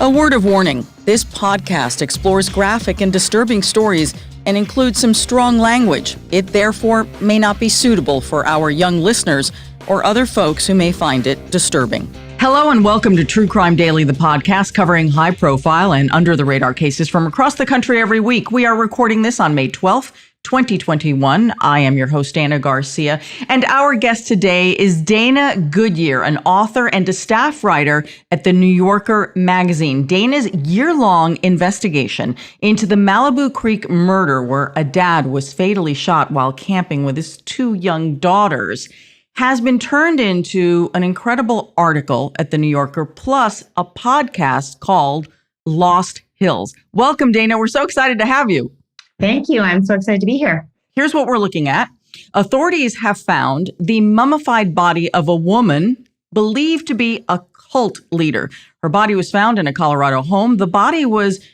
A word of warning, this podcast explores graphic and disturbing stories and includes some strong language. It therefore may not be suitable for our young listeners or other folks who may find it disturbing. Hello and welcome to True Crime Daily, the podcast covering high-profile and under-the-radar cases from across the country every week. We are recording this on May 12th, 2021. I am your host, Ana Garcia, and our guest today is Dana Goodyear, an author and a staff writer at the New Yorker magazine. Dana's year-long investigation into the Malibu Creek murder, where a dad was fatally shot while camping with his two young daughters, has been turned into an incredible article at the New Yorker, plus a podcast called Lost Hills. Welcome, Dana. We're so excited to have you. Thank you. I'm so excited to be here. Here's what we're looking at. Authorities have found the mummified body of a woman believed to be a cult leader. Her body was found in a Colorado home. The body was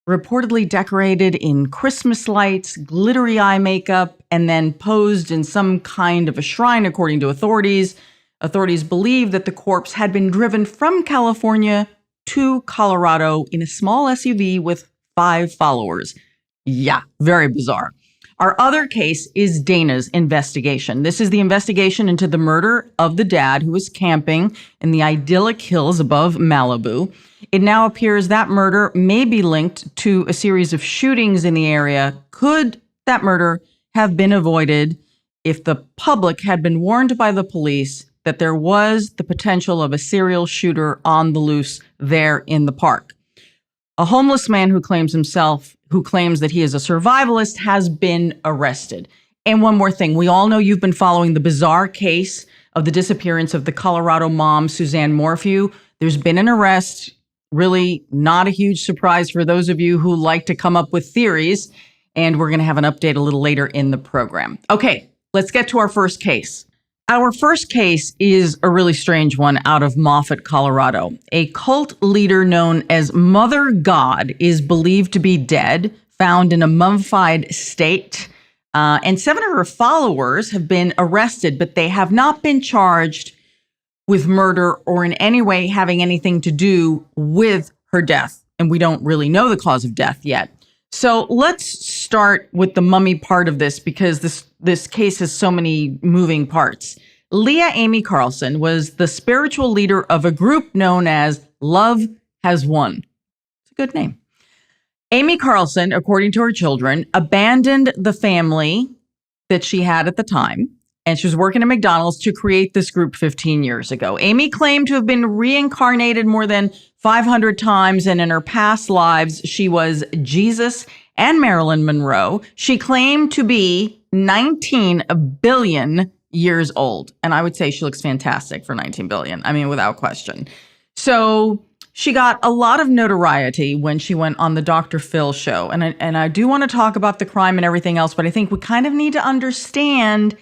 reportedly decorated in Christmas lights, glittery eye makeup, and then posed in some kind of a shrine, according to authorities. Authorities believe that the corpse had been driven from California to Colorado in a small SUV with 5 followers. Yeah, very bizarre. Our other case is Dana's investigation. This is the investigation into the murder of the dad who was camping in the idyllic hills above Malibu. It now appears that murder may be linked to a series of shootings in the area. Could that murder have been avoided if the public had been warned by the police that there was the potential of a serial shooter on the loose there in the park? A homeless man who claims that he is a survivalist has been arrested. And one more thing, we all know you've been following the bizarre case of the disappearance of the Colorado mom, Suzanne Morphew. There's been an arrest, really not a huge surprise for those of you who like to come up with theories. And we're going to have an update a little later in the program. Okay, let's get to our first case. Our first case is a really strange one out of Moffat, Colorado. A cult leader known as Mother God is believed to be dead, found in a mummified state. And 7 of her followers have been arrested, but they have not been charged with murder or in any way having anything to do with her death. And we don't really know the cause of death yet. So let's start with the mummy part of this, because this case has so many moving parts. Leah Amy Carlson was the spiritual leader of a group known as Love Has Won. It's a good name. Amy Carlson, according to her children, abandoned the family that she had at the time, and she was working at McDonald's to create this group 15 years ago. Amy claimed to have been reincarnated more than 500 times, and in her past lives, she was Jesus and Marilyn Monroe. She claimed to be 19 billion years old, and I would say she looks fantastic for 19 billion. I mean, without question. So she got a lot of notoriety when she went on the Dr. Phil show, and I do want to talk about the crime and everything else, but I think we kind of need to understand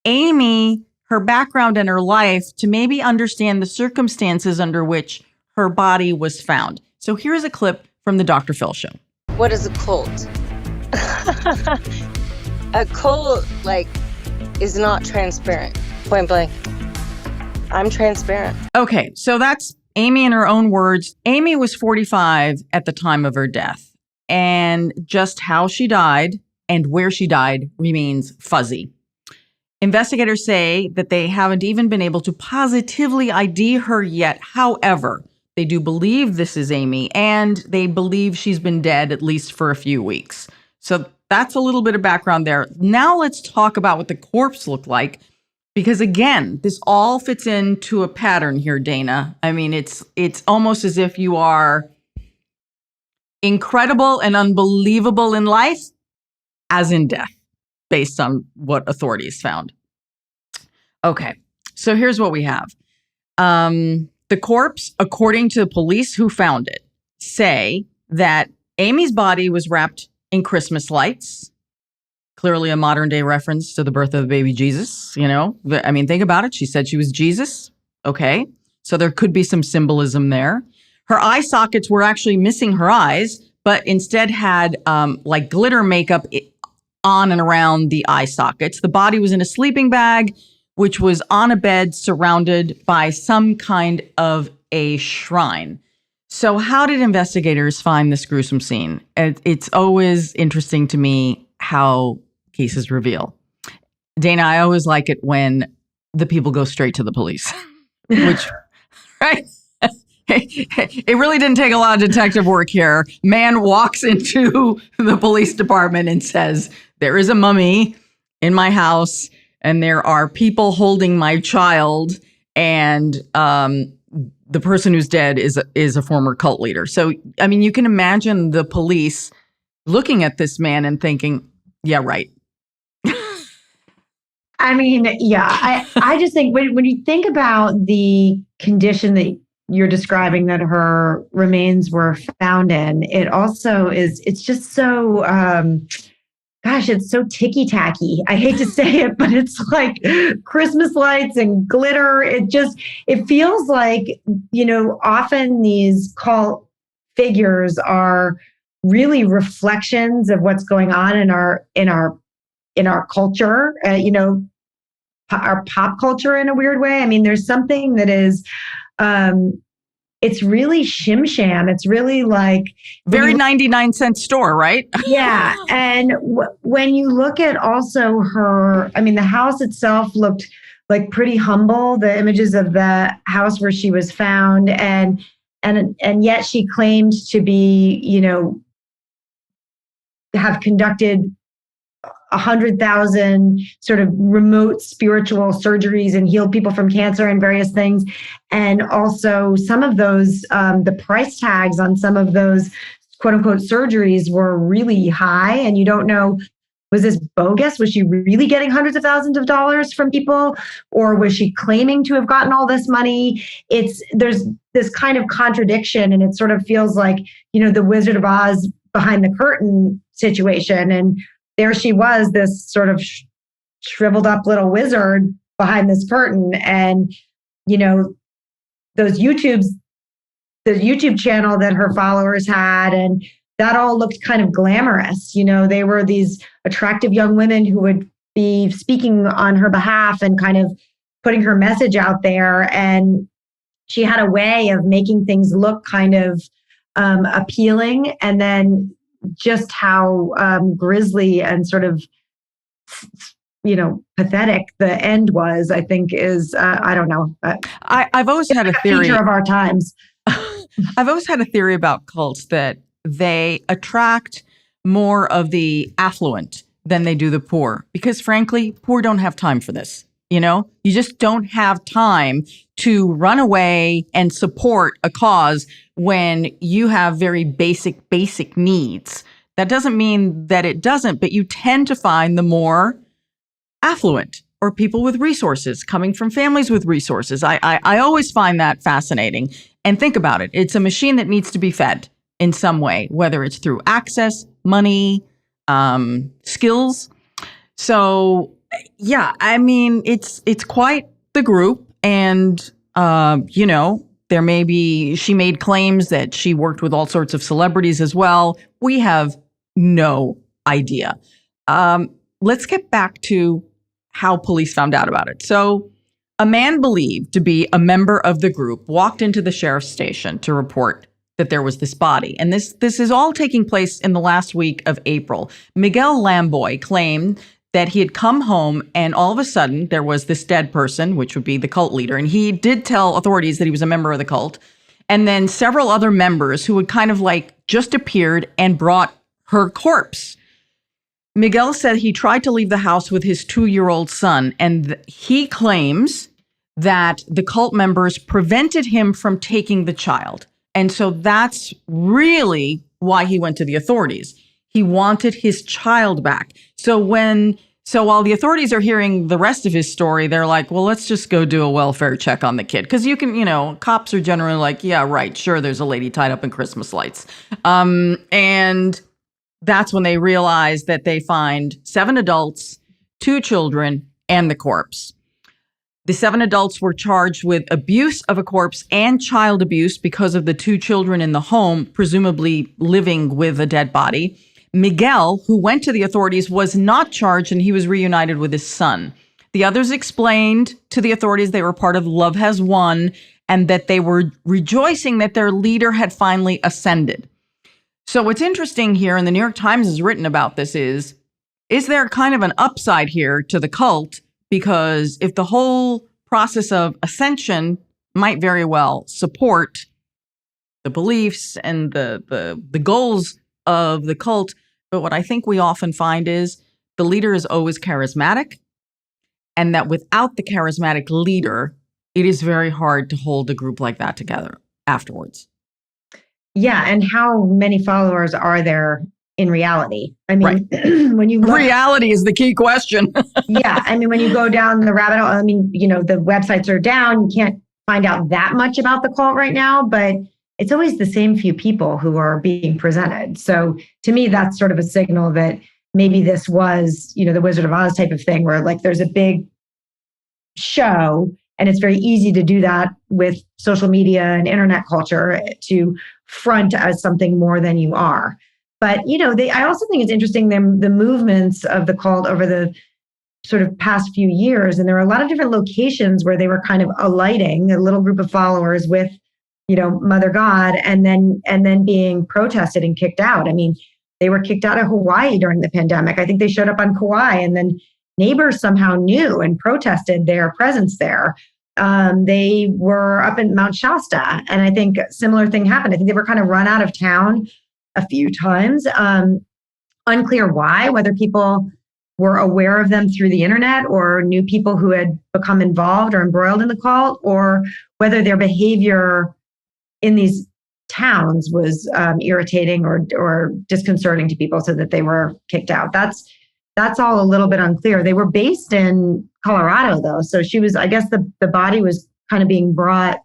Amy, her background and her life, to maybe understand the circumstances under which her body was found. So here's a clip from the Dr. Phil show. What is a cult? A cult, is not transparent. Point blank. I'm transparent. Okay, so that's Amy in her own words. Amy was 45 at the time of her death, and just how she died and where she died remains fuzzy. Investigators say that they haven't even been able to positively ID her yet. However, they do believe this is Amy, and they believe she's been dead at least for a few weeks. So that's a little bit of background there. Now let's talk about what the corpse looked like, because again, this all fits into a pattern here, Dana. I mean, it's almost as if you are incredible and unbelievable in life, as in death, based on what authorities found. Okay, so here's what we have. The corpse, according to the police who found it, say that Amy's body was wrapped in Christmas lights. Clearly a modern day reference to the birth of the baby Jesus, you know. I mean, think about it. She said she was Jesus. Okay, so there could be some symbolism there. Her eye sockets were actually missing her eyes, but instead had glitter makeup on and around the eye sockets. The body was in a sleeping bag, which was on a bed surrounded by some kind of a shrine. So how did investigators find this gruesome scene? It's always interesting to me how cases reveal. Dana, I always like it when the people go straight to the police, which, right? It really didn't take a lot of detective work here. Man walks into the police department and says, there is a mummy in my house and there are people holding my child, and the person who's dead is a former cult leader. So, I mean, you can imagine the police looking at this man and thinking, yeah, right. I mean, yeah, I just think when you think about the condition that you're describing that her remains were found in, it also it's just so, gosh, it's so ticky-tacky. I hate to say it, but it's like Christmas lights and glitter. It feels like, often these cult figures are really reflections of what's going on in our culture, our pop culture in a weird way. I mean, there's something that is, it's really shim sham. It's really like very 99-cent store, right? Yeah. And when you look at also the house itself looked like pretty humble, the images of the house where she was found. And yet she claimed to be, have conducted 100,000 sort of remote spiritual surgeries and healed people from cancer and various things. And also some of those, the price tags on some of those quote unquote surgeries were really high. And you don't know, was this bogus? Was she really getting hundreds of thousands of dollars from people? Or was she claiming to have gotten all this money? There's this kind of contradiction, and it sort of feels like, the Wizard of Oz behind the curtain situation. And there she was, this sort of shriveled up little wizard behind this curtain. And, the YouTube channel that her followers had, and that all looked kind of glamorous. They were these attractive young women who would be speaking on her behalf and kind of putting her message out there. And she had a way of making things look kind of appealing. And then just how grisly and sort of, pathetic the end was, I think is, I don't know. I've always had a theory of our times. I've always had a theory about cults that they attract more of the affluent than they do the poor, because frankly, poor don't have time for this. You just don't have time to run away and support a cause when you have very basic needs. That doesn't mean that it doesn't, but you tend to find the more affluent or people with resources coming from families with resources. I always find that fascinating. And think about it. It's a machine that needs to be fed in some way, whether it's through access, money, skills. So yeah, I mean, it's quite the group. And, she made claims that she worked with all sorts of celebrities as well. We have no idea. Let's get back to how police found out about it. So a man believed to be a member of the group walked into the sheriff's station to report that there was this body. And this is all taking place in the last week of April. Miguel Lamboy claimed that he had come home and all of a sudden there was this dead person, which would be the cult leader. And he did tell authorities that he was a member of the cult. And then several other members who had kind of like just appeared and brought her corpse. Miguel said he tried to leave the house with his 2-year-old son, and he claims that the cult members prevented him from taking the child. And so that's really why he went to the authorities. He wanted his child back. So while the authorities are hearing the rest of his story, they're like, well, let's just go do a welfare check on the kid. Because you can, cops are generally like, yeah, right, sure, there's a lady tied up in Christmas lights. And that's when they realize that they find 7 adults, 2 children, and the corpse. The 7 adults were charged with abuse of a corpse and child abuse because of the 2 children in the home, presumably living with a dead body. Miguel, who went to the authorities, was not charged, and he was reunited with his son. The others explained to the authorities they were part of Love Has Won, and that they were rejoicing that their leader had finally ascended. So what's interesting here, and the New York Times has written about this, is there kind of an upside here to the cult? Because if the whole process of ascension might very well support the beliefs and the goals of the cult, but what I think we often find is the leader is always charismatic, and that without the charismatic leader, it is very hard to hold a group like that together afterwards. Yeah, and how many followers are there in reality? I mean, right. When you look, reality is the key question. Yeah, I mean, when you go down the rabbit hole, I mean, the websites are down. You can't find out that much about the cult right now, but it's always the same few people who are being presented. So to me, that's sort of a signal that maybe this was, the Wizard of Oz type of thing, where like there's a big show, and it's very easy to do that with social media and internet culture to front as something more than you are. But, I also think it's interesting, the movements of the cult over the sort of past few years. And there were a lot of different locations where they were kind of alighting a little group of followers with, Mother God, and then being protested and kicked out. I mean, they were kicked out of Hawaii during the pandemic. I think they showed up on Kauai, and then neighbors somehow knew and protested their presence there. They were up in Mount Shasta, and I think a similar thing happened. I think they were kind of run out of town a few times. Unclear why, whether people were aware of them through the internet or knew people who had become involved or embroiled in the cult, or whether their behavior in these towns was irritating or disconcerting to people so that they were kicked out. That's all a little bit unclear. They were based in Colorado, though. So I guess the body was kind of being brought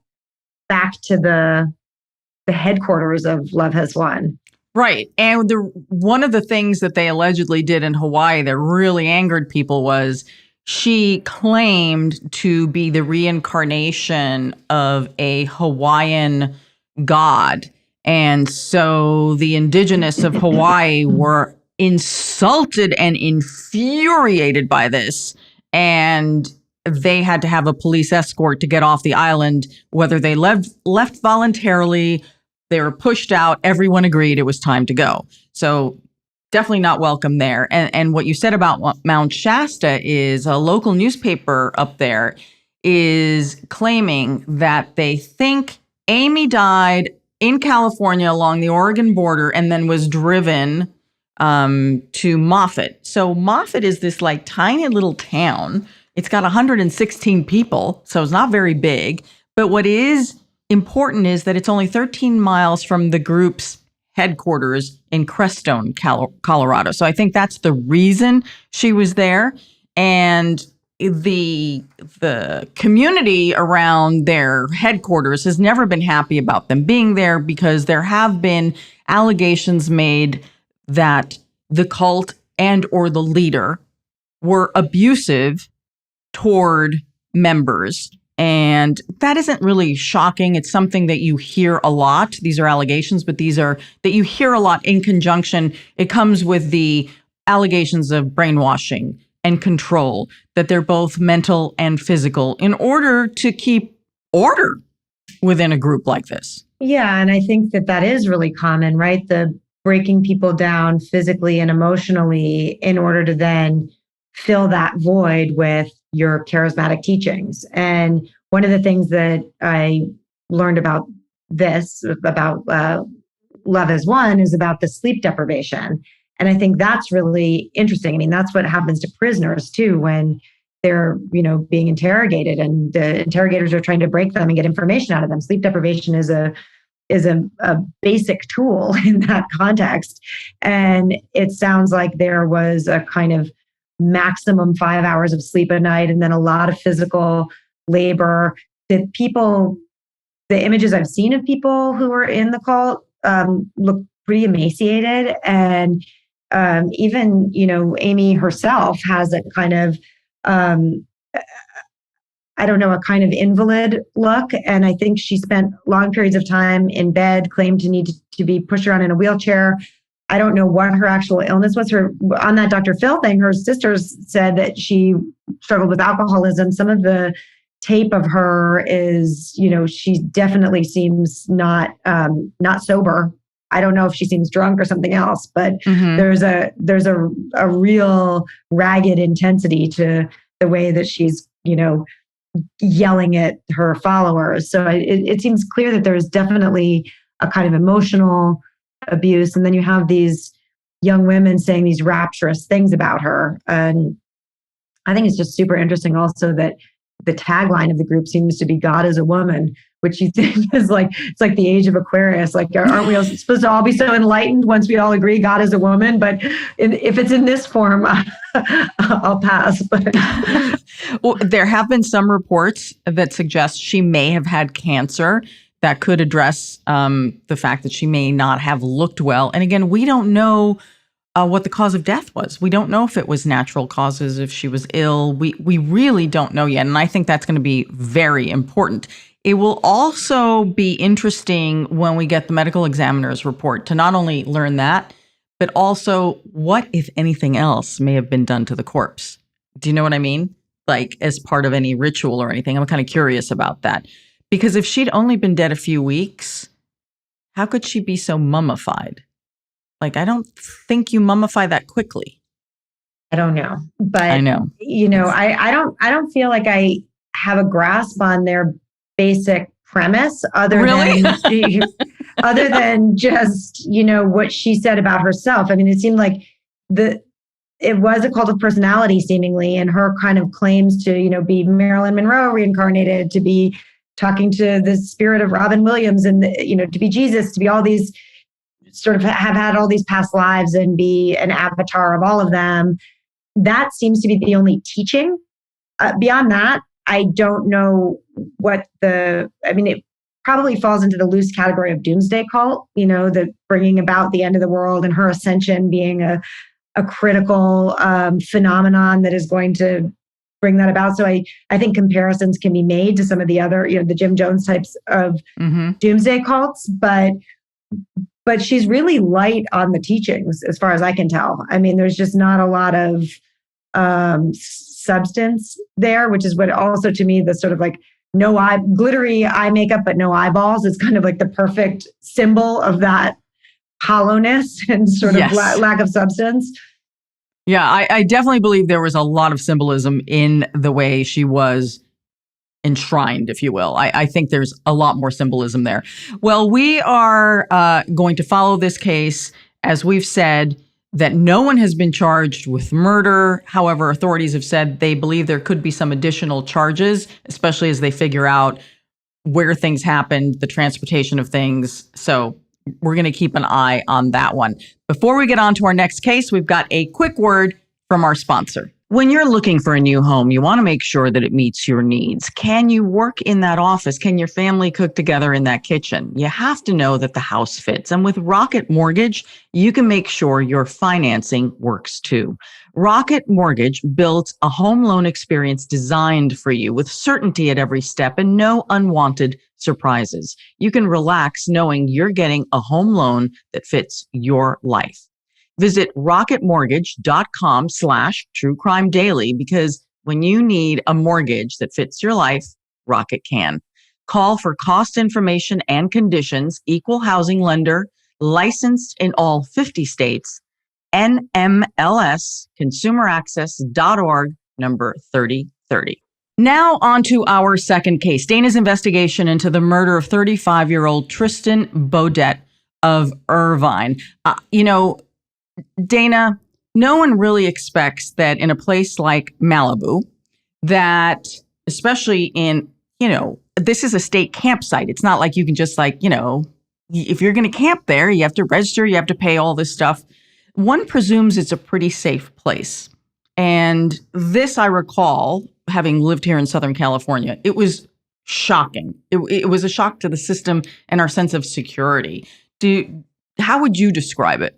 back to the headquarters of Love Has Won. Right. And one of the things that they allegedly did in Hawaii that really angered people was she claimed to be the reincarnation of a Hawaiian god. And so the indigenous of Hawaii were insulted and infuriated by this. And they had to have a police escort to get off the island, whether they left voluntarily, they were pushed out. Everyone agreed it was time to go. So definitely not welcome there. And what you said about Mount Shasta is a local newspaper up there is claiming that they think Amy died in California along the Oregon border and then was driven to Moffett. So Moffett is this like tiny little town. It's got 116 people, so it's not very big. But what is important is that it's only 13 miles from the group's headquarters in Crestone, Colorado. So I think that's the reason she was there. And the community around their headquarters has never been happy about them being there, because there have been allegations made that the cult and or the leader were abusive toward members. And that isn't really shocking. It's something that you hear a lot. These are allegations, but these are that you hear a lot in conjunction. It comes with the allegations of brainwashing and control, that they're both mental and physical, in order to keep order within a group like this. Yeah, and I think that is really common, right? The breaking people down physically and emotionally in order to then fill that void with your charismatic teachings. And one of the things that I learned about Love Has Won is about the sleep deprivation. And I think that's really interesting. I mean, that's what happens to prisoners too, when they're, being interrogated and the interrogators are trying to break them and get information out of them. Sleep deprivation is a basic tool in that context. And it sounds like there was a kind of maximum 5 hours of sleep a night, and then a lot of physical labor. The images I've seen of people who were in the cult look pretty emaciated. And even, Amy herself has a kind of, a kind of invalid look. And I think she spent long periods of time in bed, claimed to need to be pushed around in a wheelchair. I don't know what her actual illness was. On that Dr. Phil thing, her sisters said that she struggled with alcoholism. Some of the tape of her is, she definitely seems not sober. I don't know if she seems drunk or something else, but there's a real ragged intensity to the way that she's, yelling at her followers. So it seems clear that there's definitely a kind of emotional abuse. And then you have these young women saying these rapturous things about her. And I think it's just super interesting also that the tagline of the group seems to be God is a woman, which you think is like, it's like the age of Aquarius. Like, aren't we all supposed to all be so enlightened once we all agree God is a woman? But if it's in this form, I'll pass. But well, there have been some reports that suggest she may have had cancer that could address the fact that she may not have looked well. And again, we don't know what the cause of death was. We don't know if it was natural causes, if she was ill. We really don't know yet. And I think that's going to be very important. It will also be interesting when we get the medical examiner's report to not only learn that, but also what, if anything else, may have been done to the corpse. Do you know what I mean? Like as part of any ritual or anything. I'm kind of curious about that. Because if she'd only been dead a few weeks, how could she be so mummified? Like, I don't think you mummify that quickly. I don't know. But I know. I don't feel like I have a grasp on their basic premise other than just, what she said about herself. I mean, it seemed like it was a cult of personality seemingly, and her kind of claims to, be Marilyn Monroe reincarnated, to be talking to the spirit of Robin Williams and, to be Jesus, to be all these sort of have had all these past lives and be an avatar of all of them. That seems to be the only teaching. Beyond that, I don't know it probably falls into the loose category of doomsday cult, the bringing about the end of the world and her ascension being a critical phenomenon that is going to bring that about. So I think comparisons can be made to some of the other, the Jim Jones types of doomsday cults, but she's really light on the teachings as far as I can tell. I mean, there's just not a lot of substance there, which is what also to me, the sort of like glittery eye makeup, but no eyeballs is kind of like the perfect symbol of that hollowness and sort of lack of substance. Yeah, I definitely believe there was a lot of symbolism in the way she was enshrined, if you will. I think there's a lot more symbolism there. Well, we are going to follow this case. As we've said, that no one has been charged with murder. However, authorities have said they believe there could be some additional charges, especially as they figure out where things happened, the transportation of things. So we're going to keep an eye on that one. Before we get on to our next case, we've got a quick word from our sponsor. When you're looking for a new home, you want to make sure that it meets your needs. Can you work in that office? Can your family cook together in that kitchen? You have to know that the house fits. And with Rocket Mortgage, you can make sure your financing works too. Rocket Mortgage built a home loan experience designed for you with certainty at every step and no unwanted surprises. You can relax knowing you're getting a home loan that fits your life. Visit rocketmortgage.com/truecrimedaily because when you need a mortgage that fits your life, Rocket can. Call for cost information and conditions, equal housing lender, licensed in all 50 states, NMLSconsumeraccess.org, number 3030. Now on to our second case, Dana's investigation into the murder of 35-year-old Tristan Beaudet of Irvine. Dana, no one really expects that in a place like Malibu, that especially in, this is a state campsite. It's not like you can just if you're going to camp there, you have to register, you have to pay all this stuff. One presumes it's a pretty safe place. And this, I recall, having lived here in Southern California, it was shocking. It was a shock to the system and our sense of security. How would you describe it?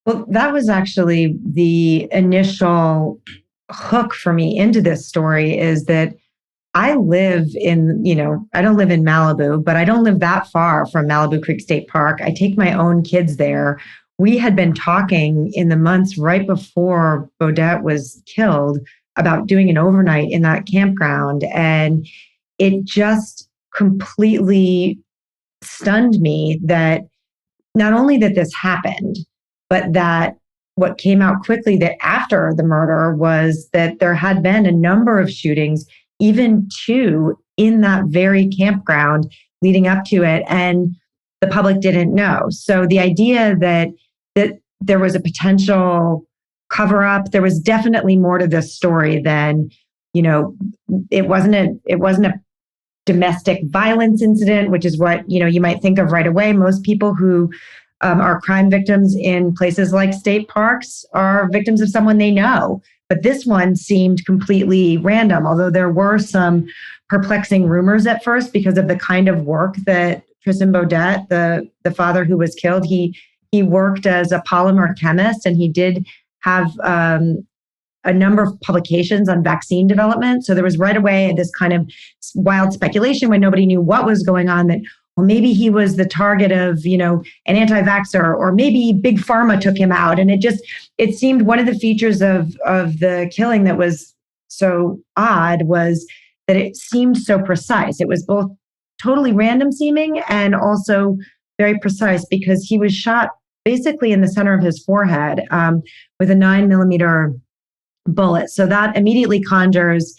Well, that was actually the initial hook for me into this story, is that I live in, I don't live in Malibu, but I don't live that far from Malibu Creek State Park. I take my own kids there. We had been talking in the months right before Beaudet was killed about doing an overnight in that campground. And it just completely stunned me that not only that this happened, but that what came out quickly that after the murder was that there had been a number of shootings, even two in that very campground leading up to it. And the public didn't know. So the idea that there was a potential cover up, there was definitely more to this story than, it wasn't a domestic violence incident, which is what, you might think of right away. Most people who are crime victims in places like state parks are victims of someone they know. But this one seemed completely random, although there were some perplexing rumors at first because of the kind of work that Tristan Beaudet, the father who was killed, he worked as a polymer chemist, and he did have a number of publications on vaccine development. So there was right away this kind of wild speculation when nobody knew what was going on that, well, maybe he was the target of, an anti-vaxxer, or maybe Big Pharma took him out. And it seemed one of the features of the killing that was so odd was that it seemed so precise. It was both totally random seeming and also very precise, because he was shot basically in the center of his forehead with a 9mm bullet. So that immediately conjures,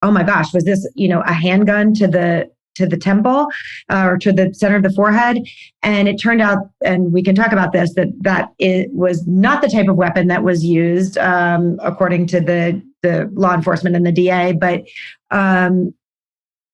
oh my gosh, was this, a handgun to the temple or to the center of the forehead? And it turned out, and we can talk about this, that it was not the type of weapon that was used, according to the law enforcement and the DA, but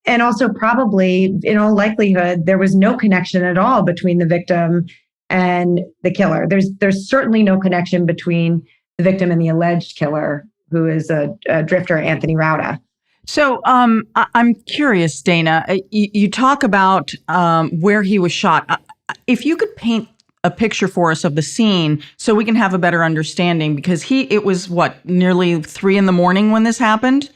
and also probably, in all likelihood, there was no connection at all between the victim and the killer. There's certainly no connection between the victim and the alleged killer, who is a drifter, Anthony Rauda. So I'm curious, Dana, you talk about where he was shot. If you could paint a picture for us of the scene so we can have a better understanding, because it was nearly 3 a.m. when this happened?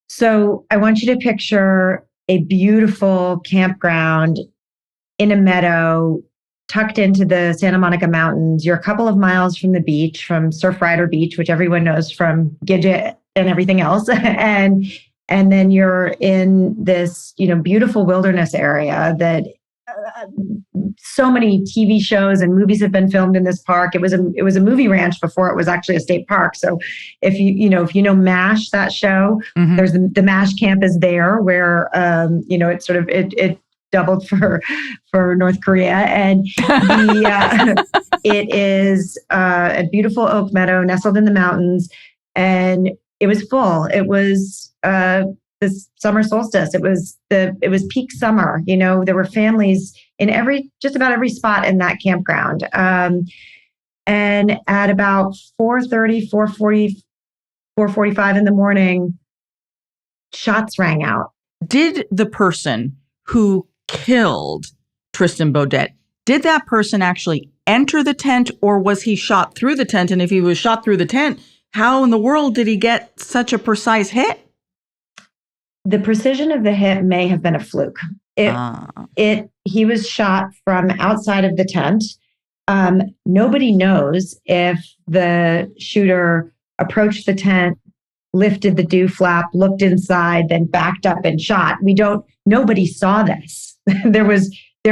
So I want you to picture a beautiful campground in a meadow tucked into the Santa Monica Mountains. You're a couple of miles from the beach, from Surfrider Beach, which everyone knows from Gidget and everything else. and then you're in this, beautiful wilderness area that so many TV shows and movies have been filmed in this park. It was a movie ranch before it was actually a state park. So if you know MASH, that show, mm-hmm. There's the MASH camp is there where it doubled for North Korea, and it is a beautiful oak meadow nestled in the mountains, and it was full. It was this summer solstice. It was peak summer. There were families in just about every spot in that campground. And at about 4:30, 4:40, 4:45 in the morning, shots rang out. Did the person who killed Tristan Beaudet, did that person actually enter the tent, or was he shot through the tent? And if he was shot through the tent, how in the world did he get such a precise hit? The precision of the hit may have been a fluke. He was shot from outside of the tent. Nobody knows if the shooter approached the tent, lifted the dew flap, looked inside, then backed up and shot. Nobody saw this. There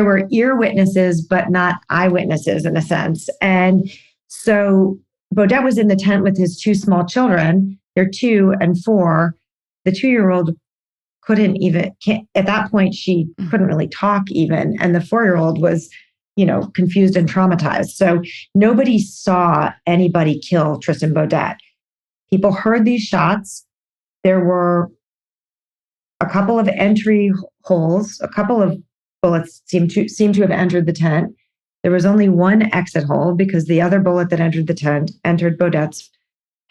were ear witnesses, but not eyewitnesses in a sense. And so Beaudet was in the tent with his 2 small children. They're 2 and 4. The 2-year-old at that point, she couldn't really talk even. And the 4-year-old was, confused and traumatized. So nobody saw anybody kill Tristan Beaudet. People heard these shots. There were a couple of entry holes. A couple of bullets seemed to have entered the tent. There was only one exit hole because the other bullet that entered the tent entered Beaudet's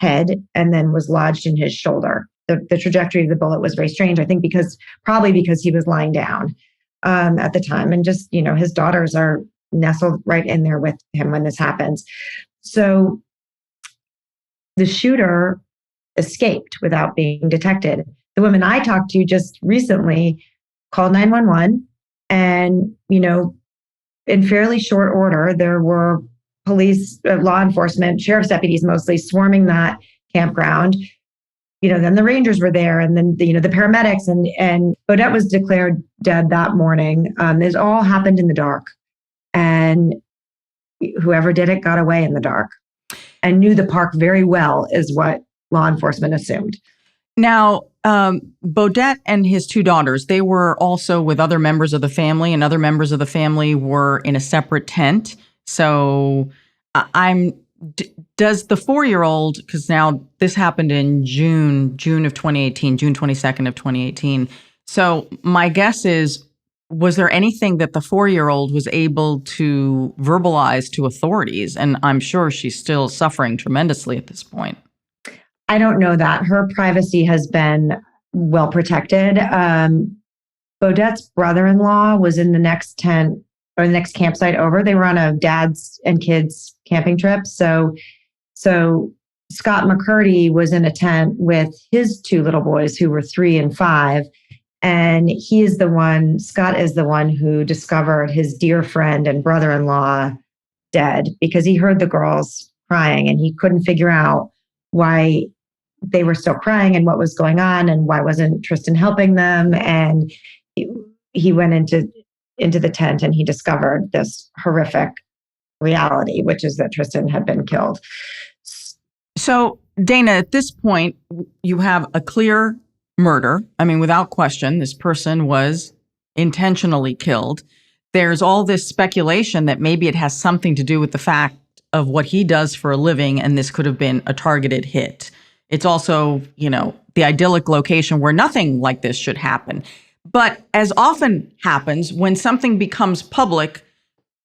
head and then was lodged in his shoulder. The trajectory of the bullet was very strange, I think, probably because he was lying down at the time. And just, his daughters are nestled right in there with him when this happens. So the shooter escaped without being detected. The woman I talked to just recently called 911, and, in fairly short order, there were police, law enforcement, sheriff's deputies mostly swarming that campground. then the Rangers were there, and then the paramedics, and Bodette was declared dead that morning. This all happened in the dark, and whoever did it got away in the dark and knew the park very well, is what law enforcement assumed. Now, Bodette and his two daughters, they were also with other members of the family, and other members of the family were in a separate tent. So does the 4-year-old, because now this happened in June of 2018, June 22nd of 2018. So my guess is, was there anything that the 4-year-old was able to verbalize to authorities? And I'm sure she's still suffering tremendously at this point. I don't know that. Her privacy has been well protected. Bodette's brother-in-law was in the next tent or the next campsite over. They were on a dad's and kids camping trip. So Scott McCurdy was in a tent with his two little boys who were 3 and 5. And Scott is the one who discovered his dear friend and brother-in-law dead, because he heard the girls crying and he couldn't figure out why they were still crying and what was going on and why wasn't Tristan helping them. And he went into the tent and he discovered this horrific reality, which is that Tristan had been killed. So, Dana, at this point, you have a clear murder. I mean, without question, this person was intentionally killed. There's all this speculation that maybe it has something to do with the fact of what he does for a living, and this could have been a targeted hit. It's also, the idyllic location where nothing like this should happen. But as often happens, when something becomes public,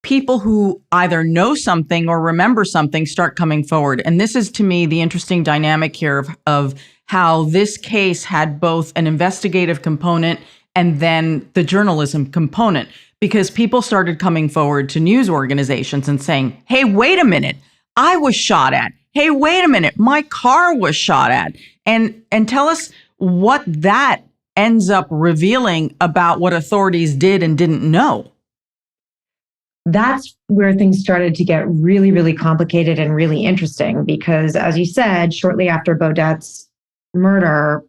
people who either know something or remember something start coming forward. And this is, to me, the interesting dynamic here of how this case had both an investigative component and then the journalism component, because people started coming forward to news organizations and saying, hey, wait a minute, I was shot at. Hey, wait a minute, my car was shot at. And tell us what that ends up revealing about what authorities did and didn't know. That's where things started to get really, really complicated and really interesting, because, as you said, shortly after Bodette's murder,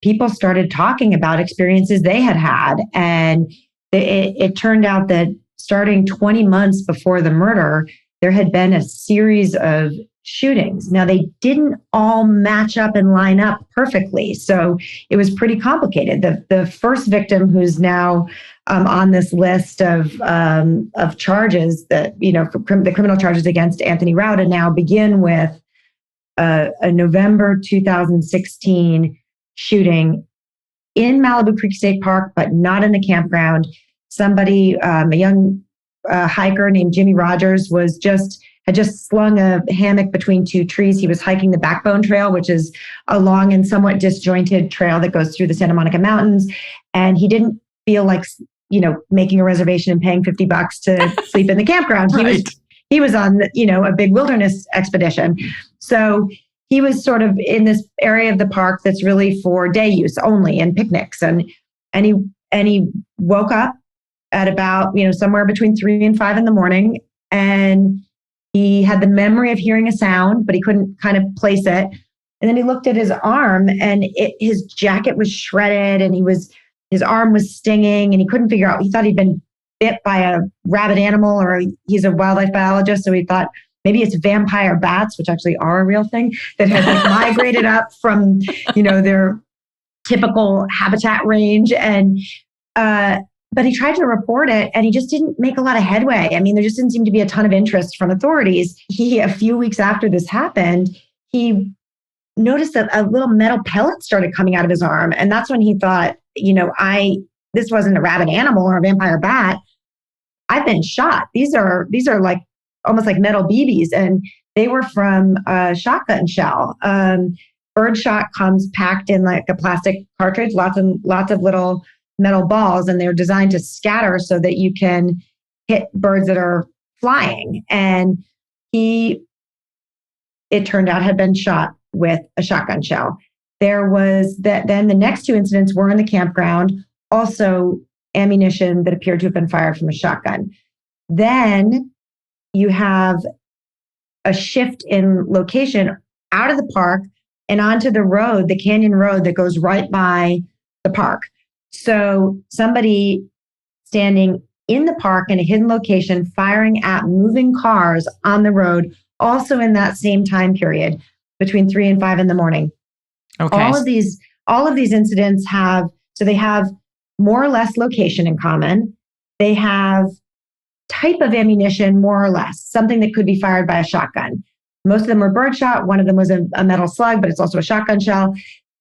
people started talking about experiences they had had. And it turned out that starting 20 months before the murder, there had been a series of shootings. Now, they didn't all match up and line up perfectly, so it was pretty complicated. The first victim, who's now on this list of charges that, the criminal charges against Anthony Rauda, now begin with a November 2016 shooting in Malibu Creek State Park, but not in the campground. Somebody, a young hiker named Jimmy Rogers, had just slung a hammock between two trees. He was hiking the Backbone Trail, which is a long and somewhat disjointed trail that goes through the Santa Monica Mountains. And he didn't feel like, making a reservation and paying $50 to sleep in the campground. Right. He was on, a big wilderness expedition. So he was sort of in this area of the park that's really for day use only and picnics. And he woke up at about, somewhere between 3 and 5 in the morning, and he had the memory of hearing a sound, but he couldn't kind of place it. And then he looked at his arm, and his jacket was shredded, and his arm was stinging, and he couldn't figure out. He thought he'd been bit by a rabid animal, or he's a wildlife biologist, so he thought maybe it's vampire bats, which actually are a real thing, that had migrated up from their typical habitat range. And but he tried to report it, and he just didn't make a lot of headway. I mean, there just didn't seem to be a ton of interest from authorities. A few weeks after this happened, he noticed that a little metal pellet started coming out of his arm. And that's when he thought, this wasn't a rabid animal or a vampire bat. I've been shot. These are like almost like metal BBs. And they were from a shotgun shell. Birdshot comes packed in like a plastic cartridge, lots of little metal balls, and they're designed to scatter so that you can hit birds that are flying. And it turned out, had been shot with a shotgun shell. There was that. Then the next 2 incidents were in the campground, also ammunition that appeared to have been fired from a shotgun. Then you have a shift in location out of the park and onto the road, the canyon road that goes right by the park. So somebody standing in the park in a hidden location, firing at moving cars on the road, also in that same time period between 3 and 5 in the morning. Okay. All of these incidents they have more or less location in common. They have type of ammunition, more or less, something that could be fired by a shotgun. Most of them were birdshot. One of them was a metal slug, but it's also a shotgun shell.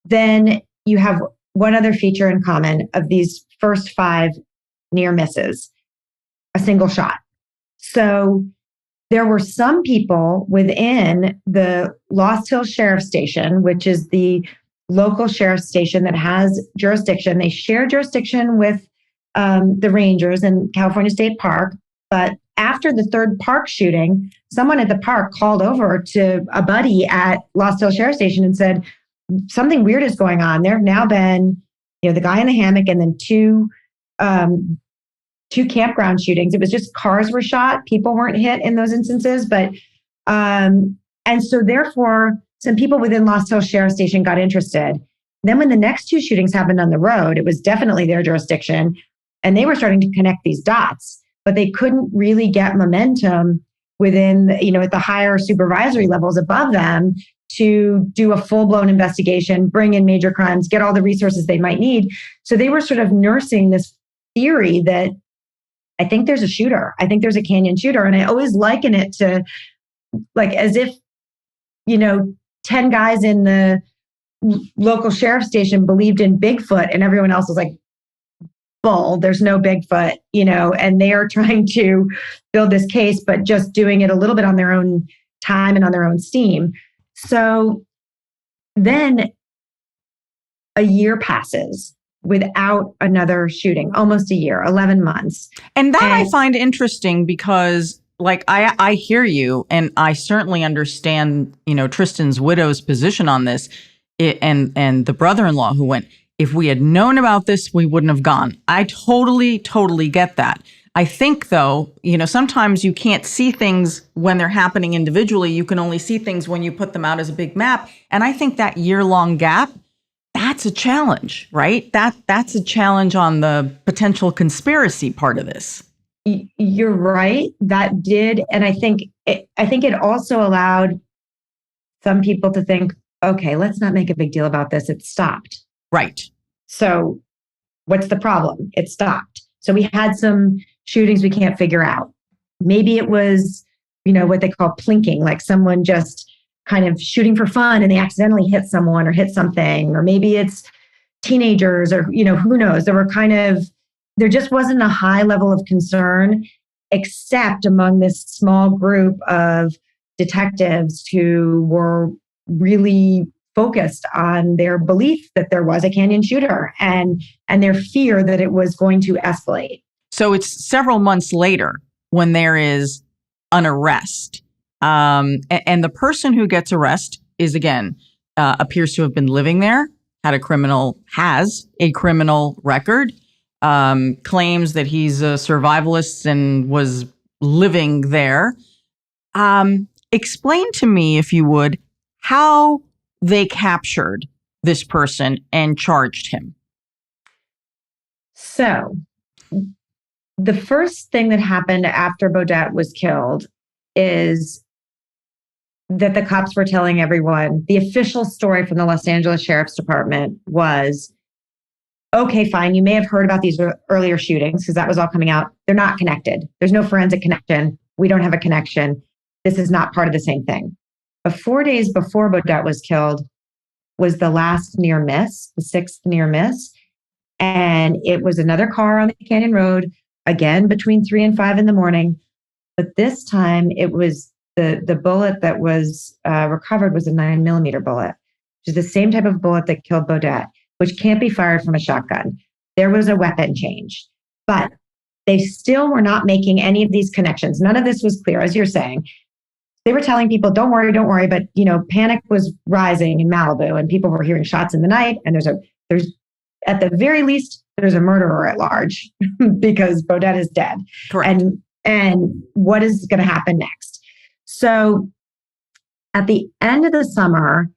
Then you have one other feature in common of these first 5 near misses, a single shot. So there were some people within the Lost Hills Sheriff's Station, which is the local sheriff's station that has jurisdiction. They share jurisdiction with the Rangers and California State Park. But after the third park shooting, someone at the park called over to a buddy at Lost Hills Sheriff's Station and said, something weird is going on. There have now been, the guy in the hammock and then two campground shootings. It was just cars were shot. People weren't hit in those instances. But, and so therefore, some people within Lost Hills Sheriff's Station got interested. Then when the next 2 shootings happened on the road, it was definitely their jurisdiction. And they were starting to connect these dots, but they couldn't really get momentum within, at the higher supervisory levels above them to do a full-blown investigation, bring in major crimes, get all the resources they might need. So they were sort of nursing this theory that I think there's a shooter. I think there's a canyon shooter. And I always liken it to like as if, 10 guys in the local sheriff's station believed in Bigfoot and everyone else was like, bull, there's no Bigfoot, and they are trying to build this case, but just doing it a little bit on their own time and on their own steam. So then a year passes without another shooting, almost a year, 11 months. And that I find interesting because I hear you and I certainly understand, Tristan's widow's position on this and the brother-in-law who went, if we had known about this, we wouldn't have gone. I totally get that. I think though, sometimes you can't see things when they're happening individually. You can only see things when you put them out as a big map. And I think that year-long gap, that's a challenge, right? That's a challenge on the potential conspiracy part of this. You're right. That did. And I think it also allowed some people to think, okay, let's not make a big deal about this. It stopped. Right. So what's the problem? It stopped. So we had some shootings we can't figure out. Maybe it was, what they call plinking, like someone just kind of shooting for fun and they accidentally hit someone or hit something. Or maybe it's teenagers or, who knows? There just wasn't a high level of concern, except among this small group of detectives who were really focused on their belief that there was a canyon shooter and their fear that it was going to escalate. So it's several months later when there is an arrest. And the person who gets arrested is, again, appears to have been living there, has a criminal record, claims that he's a survivalist and was living there. Explain to me, if you would, how they captured this person and charged him. So the first thing that happened after Beaudet was killed is that the cops were telling everyone, the official story from the Los Angeles Sheriff's Department was, okay, fine, you may have heard about these earlier shootings because that was all coming out. They're not connected. There's no forensic connection. We don't have a connection. This is not part of the same thing. But 4 days before Beaudet was killed was the last near miss, the 6th near miss. And it was another car on the Canyon Road, again, between 3 and 5 in the morning. But this time it was the bullet that was recovered was a 9mm bullet, which is the same type of bullet that killed Beaudet, which can't be fired from a shotgun. There was a weapon change, but they still were not making any of these connections. None of this was clear, as you're saying. They were telling people, don't worry, but panic was rising in Malibu and people were hearing shots in the night. And there's at the very least, there's a murderer at large because Beaudet is dead. Correct. And what is going to happen next? So at the end of the summer,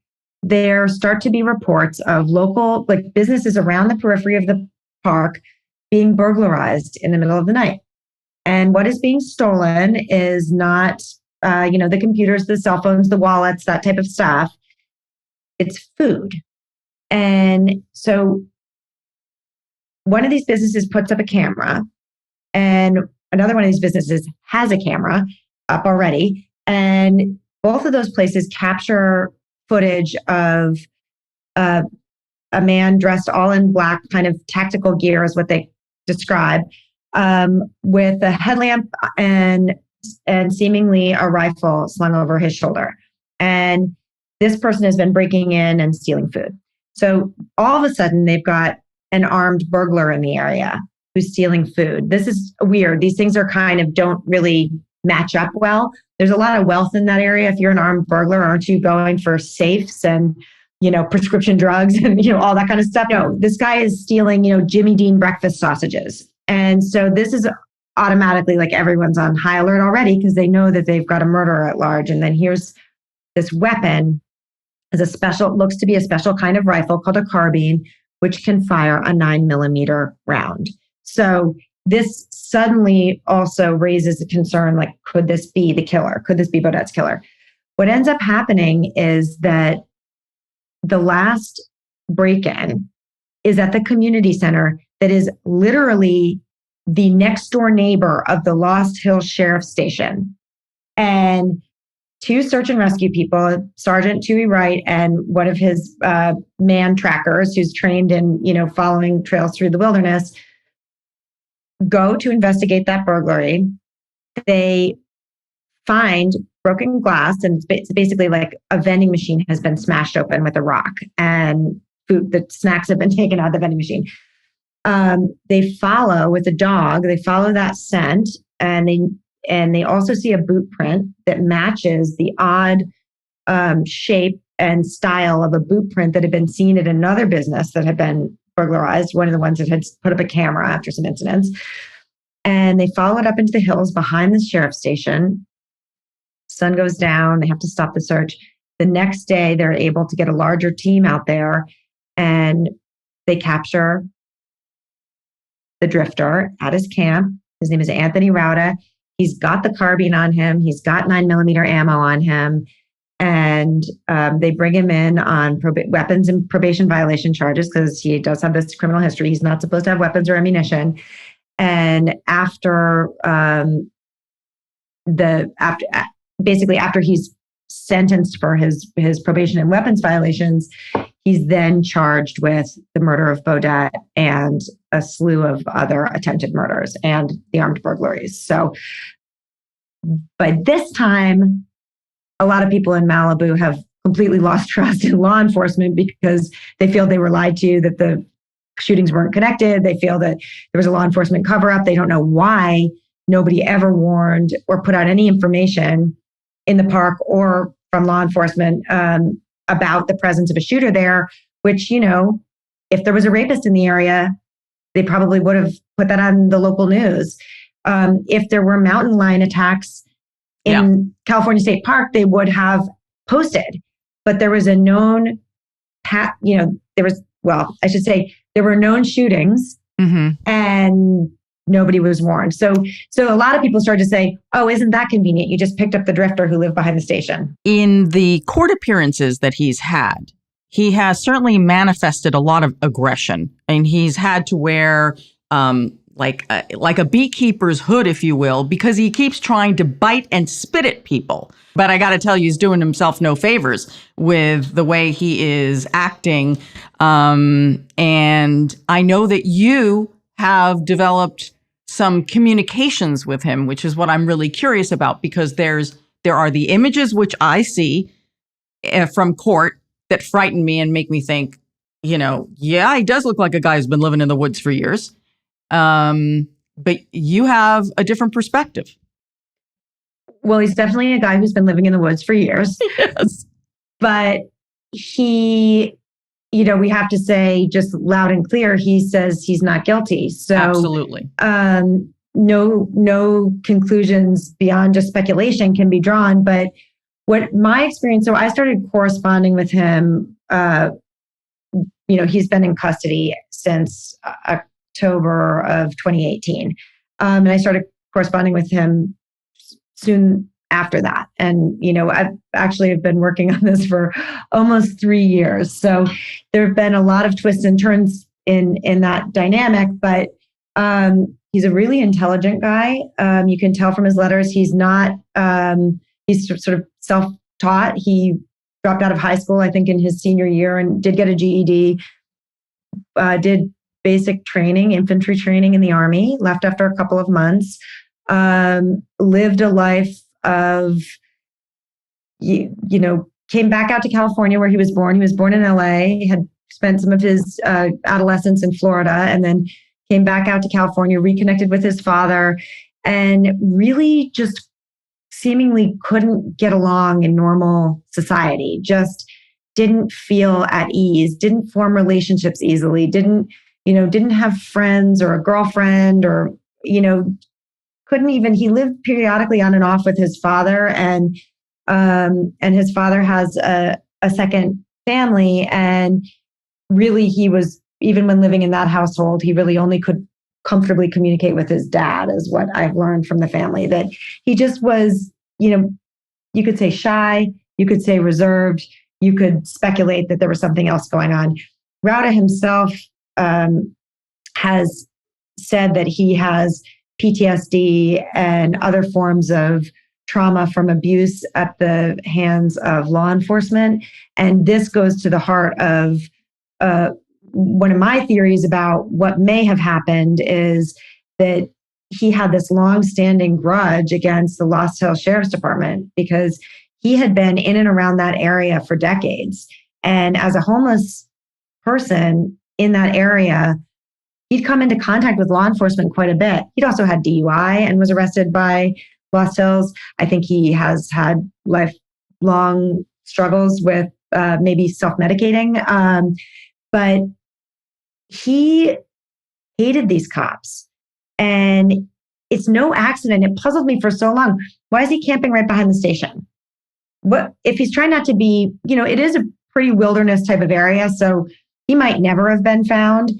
there start to be reports of local businesses around the periphery of the park being burglarized in the middle of the night. And what is being stolen is not, the computers, the cell phones, the wallets, that type of stuff. It's food. And so one of these businesses puts up a camera, and another one of these businesses has a camera up already. And both of those places capture footage of a man dressed all in black, kind of tactical gear is what they describe, with a headlamp and seemingly a rifle slung over his shoulder. And this person has been breaking in and stealing food. So all of a sudden, they've got an armed burglar in the area who's stealing food. This is weird. These things are don't really match up well. There's a lot of wealth in that area. If you're an armed burglar, aren't you going for safes and, prescription drugs and, all that kind of stuff? No, this guy is stealing, Jimmy Dean breakfast sausages. And so this is automatically everyone's on high alert already because they know that they've got a murderer at large. And then here's this weapon is looks to be a special kind of rifle called a carbine, which can fire a 9mm round. So this suddenly also raises a concern, could this be the killer? Could this be Beaudet's killer? What ends up happening is that the last break-in is at the community center that is literally the next door neighbor of the Lost Hills Sheriff's Station. And two search and rescue people, Sergeant Tui Wright and one of his man trackers who's trained in, following trails through the wilderness, go to investigate that burglary. They find broken glass, and it's basically a vending machine has been smashed open with a rock, and the snacks have been taken out of the vending machine. They follow with a dog. They follow that scent, and they also see a boot print that matches the odd shape and style of a boot print that had been seen at another business that had been burglarized, one of the ones that had put up a camera after some incidents. And they follow it up into the hills behind the sheriff's station. Sun goes down. They have to stop the search. The next day, they're able to get a larger team out there, and they capture the drifter at his camp. His name is Anthony Rauda. He's got the carbine on him. He's got 9mm ammo on him. And they bring him in on weapons and probation violation charges because he does have this criminal history. He's not supposed to have weapons or ammunition. And after he's sentenced for his probation and weapons violations, he's then charged with the murder of Beaudet and a slew of other attempted murders and the armed burglaries. So by this time, a lot of people in Malibu have completely lost trust in law enforcement because they feel they were lied to, that the shootings weren't connected. They feel that there was a law enforcement cover-up. They don't know why nobody ever warned or put out any information in the park or from law enforcement about the presence of a shooter there, which, if there was a rapist in the area, they probably would have put that on the local news. If there were mountain lion attacks in California State Park, they would have posted. But there was a known, there were known shootings, and nobody was warned. So a lot of people started to say, oh, isn't that convenient? You just picked up the drifter who lived behind the station. In the court appearances that he's had, he has certainly manifested a lot of aggression, and he's had to wear like a beekeeper's hood, if you will, because he keeps trying to bite and spit at people. But I got to tell you, he's doing himself no favors with the way he is acting. And I know that you have developed some communications with him, which is what I'm really curious about, because there are the images which I see from court that frighten me and make me think, he does look like a guy who's been living in the woods for years. But you have a different perspective. Well, he's definitely a guy who's been living in the woods for years. Yes. But he, we have to say just loud and clear, he says he's not guilty. So absolutely. No conclusions beyond just speculation can be drawn. But what my experience, so I started corresponding with him he's been in custody since October of 2018. And I started corresponding with him soon after that. And, I've actually have been working on this for almost 3 years. So there have been a lot of twists and turns in that dynamic, but he's a really intelligent guy. You can tell from his letters, he's not, he's sort of self-taught. He dropped out of high school, I think, in his senior year and did get a GED, did basic training, infantry training in the Army, left after a couple of months, lived a life of, came back out to California where he was born. He was born in LA, he had spent some of his adolescence in Florida, and then came back out to California, reconnected with his father, and really just seemingly couldn't get along in normal society, just didn't feel at ease, didn't form relationships easily, didn't have friends or a girlfriend, or, couldn't even, he lived periodically on and off with his father, and his father has a second family. And really, he was, even when living in that household, he really only could comfortably communicate with his dad, is what I've learned from the family, that he just was, you could say shy, you could say reserved, you could speculate that there was something else going on. Rauda himself has said that he has PTSD and other forms of trauma from abuse at the hands of law enforcement. And this goes to the heart of one of my theories about what may have happened, is that he had this long-standing grudge against the Lost Hills Sheriff's Department, because he had been in and around that area for decades. And as a homeless person in that area, he'd come into contact with law enforcement quite a bit. He'd also had DUI and was arrested by Lost Hills. I think he has had lifelong struggles with maybe self-medicating. But he hated these cops. And it's no accident. It puzzled me for so long. Why is he camping right behind the station? What if he's trying not to be, it is a pretty wilderness type of area, so he might never have been found.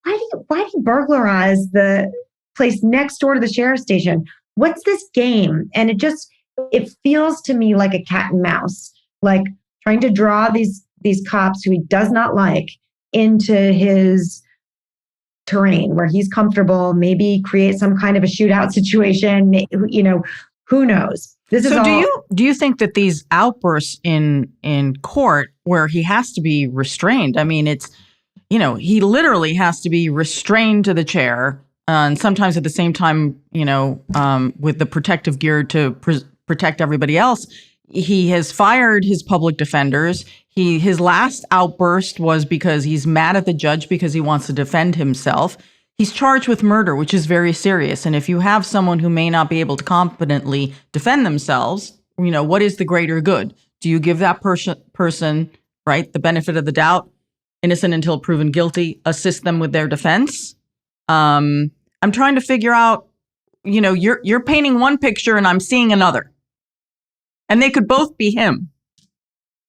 Why did he burglarize the place next door to the sheriff's station? What's this game? And it feels to me like a cat and mouse, like trying to draw these cops who he does not like into his terrain where he's comfortable, maybe create some kind of a shootout situation. Who knows? Do you think that these outbursts in court where he has to be restrained? I mean, it's, he literally has to be restrained to the chair, and sometimes at the same time, with the protective gear to protect everybody else. He has fired his public defenders. His last outburst was because he's mad at the judge because he wants to defend himself. He's charged with murder, which is very serious. And if you have someone who may not be able to competently defend themselves, what is the greater good? Do you give that person, right, the benefit of the doubt, innocent until proven guilty, assist them with their defense? I'm trying to figure out, you're painting one picture and I'm seeing another. And they could both be him.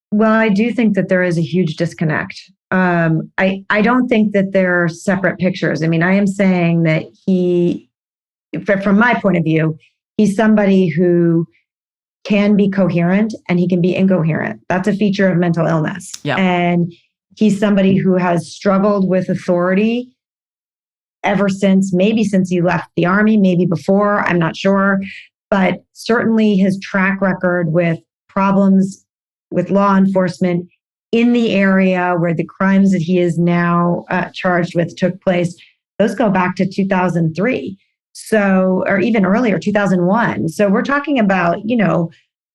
Well, I do think that there is a huge disconnect. I don't think that they're separate pictures. I mean, I am saying that from my point of view, he's somebody who can be coherent and he can be incoherent. That's a feature of mental illness. Yeah. And he's somebody who has struggled with authority ever since he left the Army, maybe before, I'm not sure. But certainly his track record with problems with law enforcement in the area where the crimes that he is now charged with took place, those go back to 2003. So, or even earlier, 2001. So we're talking about,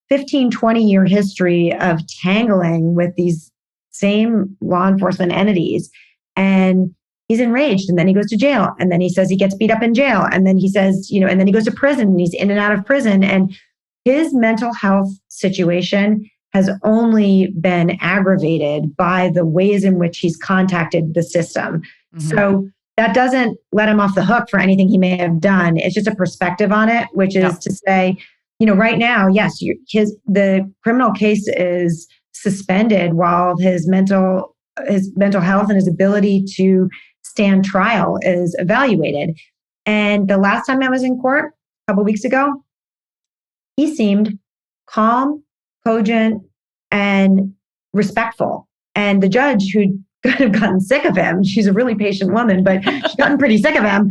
15, 20-year history of tangling with these same law enforcement entities. And he's enraged, and then he goes to jail, and then he says he gets beat up in jail, and then he says, and then he goes to prison, and he's in and out of prison. And his mental health situation has only been aggravated by the ways in which he's contacted the system. Mm-hmm. So that doesn't let him off the hook for anything he may have done. It's just a perspective on it, which is to say, right now, yes, the criminal case is suspended while his mental health and his ability to stand trial is evaluated. And the last time I was in court, a couple weeks ago, he seemed calm, cogent, and respectful. And the judge, who kind of gotten sick of him, she's a really patient woman, but she's gotten pretty sick of him.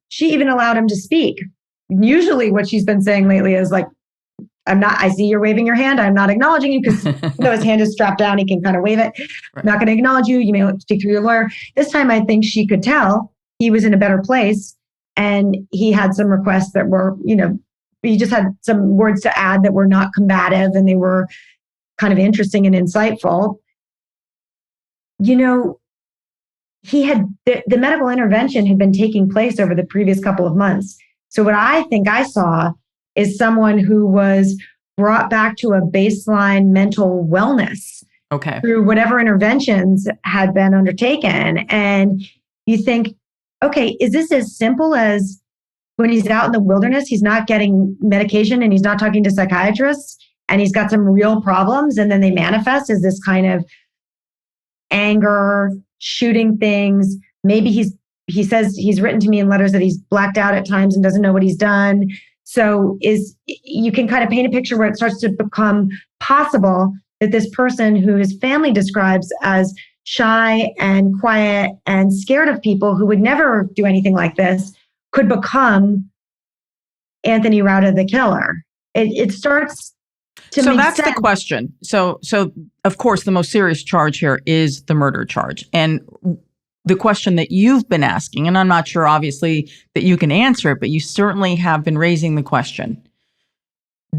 She even allowed him to speak. Usually what she's been saying lately is like, I see you're waving your hand. I'm not acknowledging you because his hand is strapped down. He can kind of wave it. Right. I'm not going to acknowledge you. You may speak through your lawyer. This time, I think she could tell he was in a better place. And he had some requests that were, he just had some words to add that were not combative and they were kind of interesting and insightful. He had, the medical intervention had been taking place over the previous couple of months. So what I think I saw is someone who was brought back to a baseline mental wellness through whatever interventions had been undertaken. And you think, okay, is this as simple as when he's out in the wilderness, he's not getting medication and he's not talking to psychiatrists and he's got some real problems and then they manifest as this kind of anger, shooting things. Maybe he says he's written to me in letters that he's blacked out at times and doesn't know what he's done. So you can kind of paint a picture where it starts to become possible that this person who his family describes as shy and quiet and scared of people who would never do anything like this could become Anthony Rauda the killer. It starts to make sense. So that's the question. So of course, the most serious charge here is the murder charge. And the question that you've been asking, and I'm not sure, obviously, that you can answer it, but you certainly have been raising the question.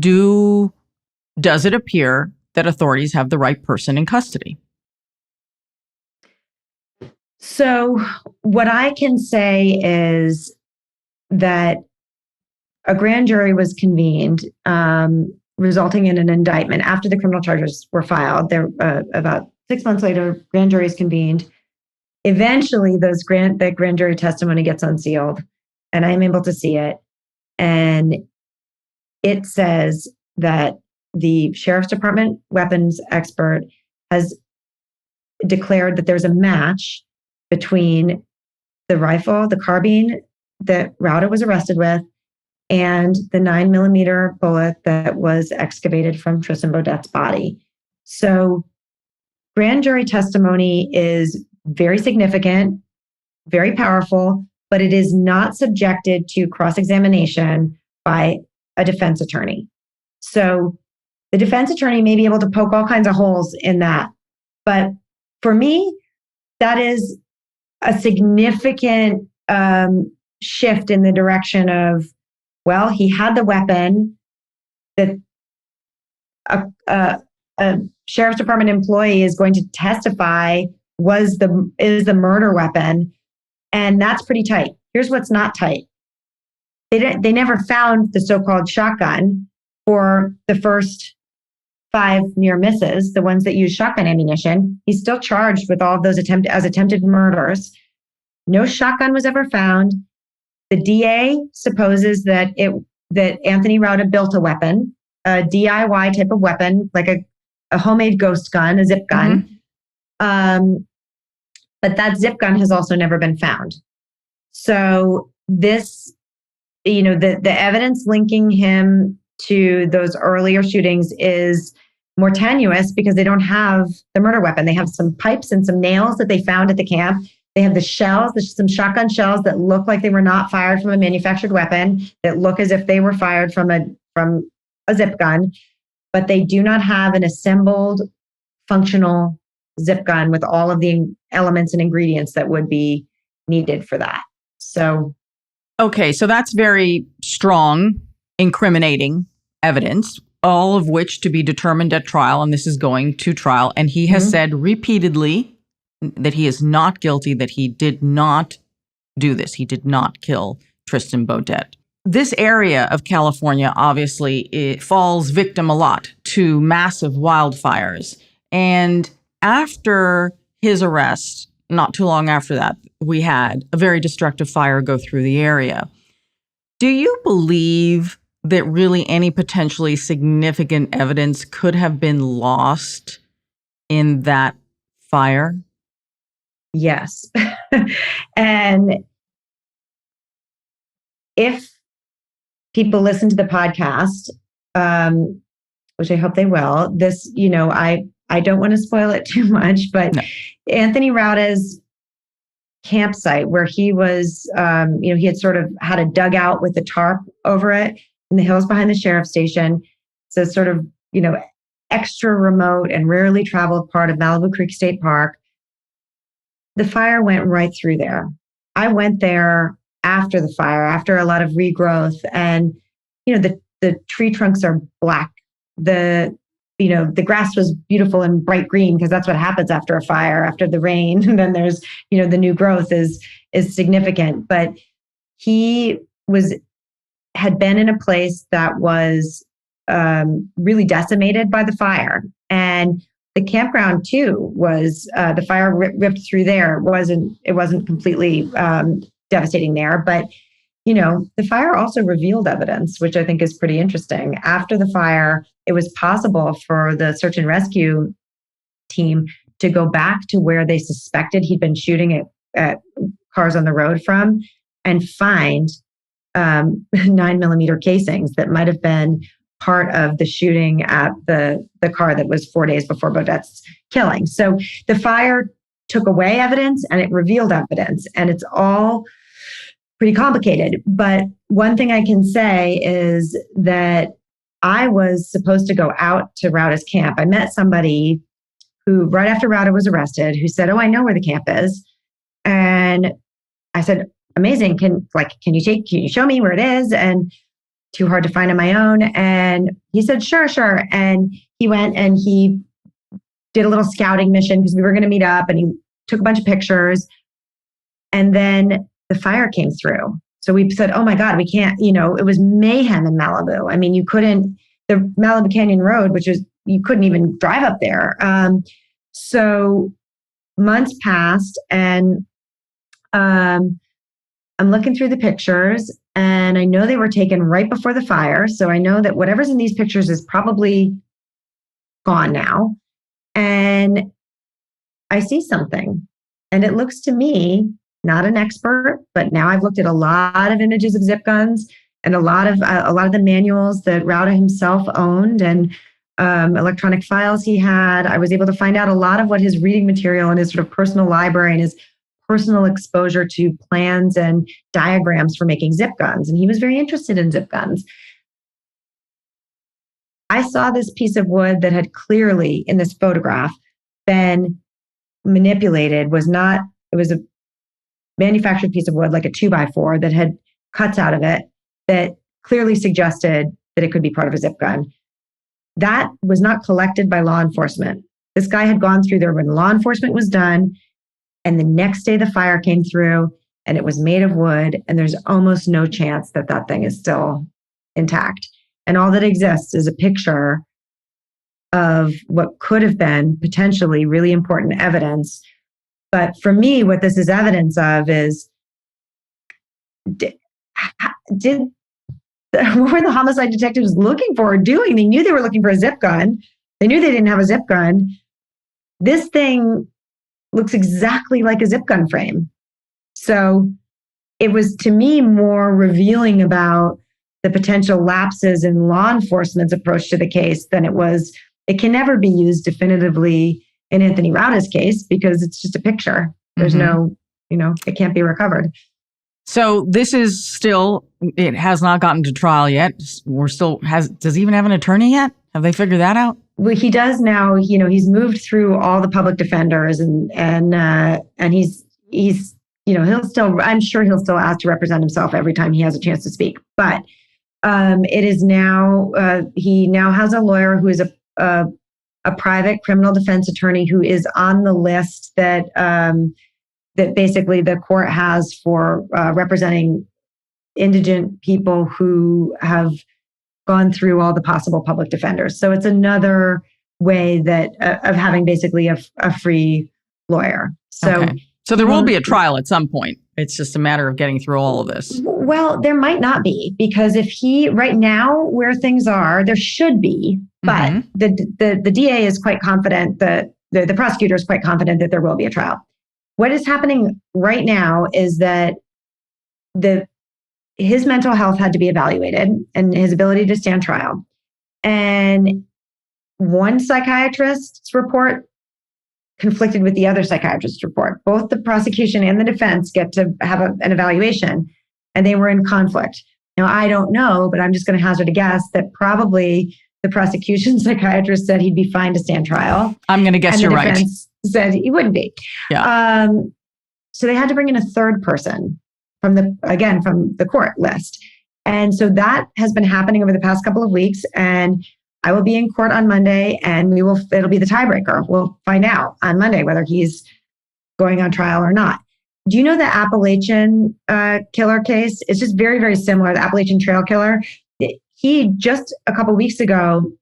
Does it appear that authorities have the right person in custody? So what I can say is that a grand jury was convened, resulting in an indictment after the criminal charges were filed. There, about 6 months later, grand jury is convened. Eventually, that grand jury testimony gets unsealed, and I'm able to see it. And it says that the Sheriff's Department weapons expert has declared that there's a match between the rifle, the carbine that Rauda was arrested with, and the 9mm bullet that was excavated from Tristan Beaudet's body. So grand jury testimony is very significant, very powerful, but it is not subjected to cross-examination by a defense attorney. So the defense attorney may be able to poke all kinds of holes in that. But for me, that is a significant shift in the direction of, well, he had the weapon that a Sheriff's Department employee is going to testify is the murder weapon, and that's pretty tight. Here's what's not tight. They never found the so-called shotgun for the first 5 near misses, the ones that use shotgun ammunition. He's still charged with all of those attempted murders. No shotgun was ever found. The DA supposes that Anthony Rauda built a weapon, a DIY type of weapon, like a homemade ghost gun, a zip gun. Mm-hmm. But that zip gun has also never been found. So this, the evidence linking him to those earlier shootings is more tenuous because they don't have the murder weapon. They have some pipes and some nails that they found at the camp. They have the shells, some shotgun shells that look like they were not fired from a manufactured weapon, that look as if they were fired from a zip gun, but they do not have an assembled, functional zip gun with all of the elements and ingredients that would be needed for that. So, okay, so that's very strong, incriminating evidence, all of which to be determined at trial, and this is going to trial. And he has said repeatedly that he is not guilty, that he did not do this. He did not kill Tristan Beaudet. This area of California, obviously, it falls victim a lot to massive wildfires. And after his arrest, not too long after that, we had a very destructive fire go through the area. Do you believe that really any potentially significant evidence could have been lost in that fire? Yes. And if people listen to the podcast, which I hope they will, this, I don't want to spoil it too much, but no. Anthony Rauda's campsite where he was, he had sort of had a dugout with a tarp over it in the hills behind the sheriff's station. So sort of, extra remote and rarely traveled part of Malibu Creek State Park. The fire went right through there. I went there after the fire, after a lot of regrowth, and, the tree trunks are black. The grass was beautiful and bright green because that's what happens after a fire, after the rain. And then there's, the new growth is significant. But he had been in a place that was really decimated by the fire. And the campground too was, the fire ripped through there. It wasn't completely devastating there, but the fire also revealed evidence, which I think is pretty interesting. After the fire, it was possible for the search and rescue team to go back to where they suspected he'd been shooting at cars on the road from and find 9mm casings that might have been part of the shooting at the car that was 4 days before Bodette's killing. So the fire took away evidence and it revealed evidence, and it's all pretty complicated. But one thing I can say is that I was supposed to go out to Rauda's camp. I met somebody who, right after Rauda was arrested, who said, "Oh, I know where the camp is." And I said, "Amazing. Can you show me where it is?" And too hard to find on my own. And he said, sure. And he went and he did a little scouting mission because we were going to meet up, and he took a bunch of pictures. And then the fire came through. So we said, oh my God, we can't, it was mayhem in Malibu. I mean, the Malibu Canyon Road, you couldn't even drive up there. So months passed, and I'm looking through the pictures, and I know they were taken right before the fire. So I know that whatever's in these pictures is probably gone now. And I see something, and it looks to me, not an expert, but now I've looked at a lot of images of zip guns and a lot of the manuals that Rauda himself owned and electronic files he had. I was able to find out a lot of what his reading material and his sort of personal library and his personal exposure to plans and diagrams for making zip guns. And he was very interested in zip guns. I saw this piece of wood that had clearly, in this photograph, been manipulated. It was a manufactured piece of wood, like a 2x4 that had cuts out of it that clearly suggested that it could be part of a zip gun. That was not collected by law enforcement. This guy had gone through there when law enforcement was done. And the next day the fire came through and it was made of wood. And there's almost no chance that that thing is still intact. And all that exists is a picture of what could have been potentially really important evidence. But for me, what this is evidence of is, what were the homicide detectives looking for or doing? They knew they were looking for a zip gun. They knew they didn't have a zip gun. This thing looks exactly like a zip gun frame. So it was, to me, more revealing about the potential lapses in law enforcement's approach to the case than it can never be used definitively in Anthony Rauda's case because it's just a picture. There's no, it can't be recovered. So this is still, it has not gotten to trial yet. Does he even have an attorney yet? Have they figured that out? Well, he does now. He's moved through all the public defenders and he's he'll still, I'm sure he'll still ask to represent himself every time he has a chance to speak. But it is now, he now has a lawyer who is a private criminal defense attorney who is on the list that basically the court has for representing indigent people who have gone through all the possible public defenders. So it's another way that of having basically a free lawyer. So So there will be a trial at some point. It's just a matter of getting through all of this. Well, there might not be, because if right now where things are, there should be, but the DA is quite confident that the prosecutor is quite confident that there will be a trial. What is happening right now is that his mental health had to be evaluated and his ability to stand trial. And one psychiatrist's report conflicted with the other psychiatrist's report. Both the prosecution and the defense get to have an evaluation, and they were in conflict. Now, I don't know, but I'm just going to hazard a guess that probably the prosecution psychiatrist said he'd be fine to stand trial. I'm going to guess you're right. And the defense said he wouldn't be. Yeah. So they had to bring in a third person from the court list. And so that has been happening over the past couple of weeks. And I will be in court on Monday, and it'll be the tiebreaker. We'll find out on Monday whether he's going on trial or not. Do you know the Appalachian killer case? It's just very, very similar. The Appalachian Trail killer. He just a couple of weeks ago,